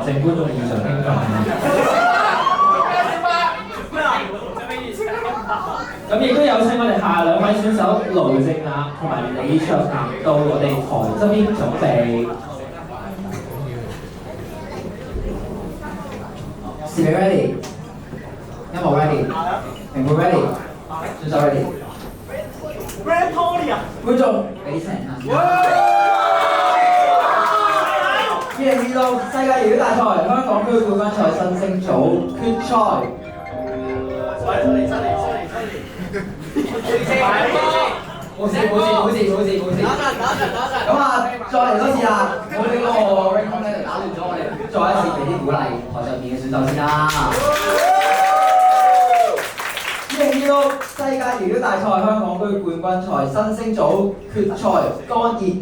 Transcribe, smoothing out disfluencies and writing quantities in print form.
正觀眾異常興奮。咁亦都有請我哋下兩位選手盧正雅同埋李卓南到我哋台側邊準備。視力 ready， 音樂 ready， 評判 ready， 選手 ready。觀眾俾聲2026世界搖搖大賽香港區冠軍賽新星組決賽。冇事。咁啊，再嚟多次啊！我呢個 ring 咧就打亂咗我哋，再一次俾啲鼓勵台上面嘅選手先啦。2026世界搖搖大賽香港區冠軍賽新星組決賽，干傑尼。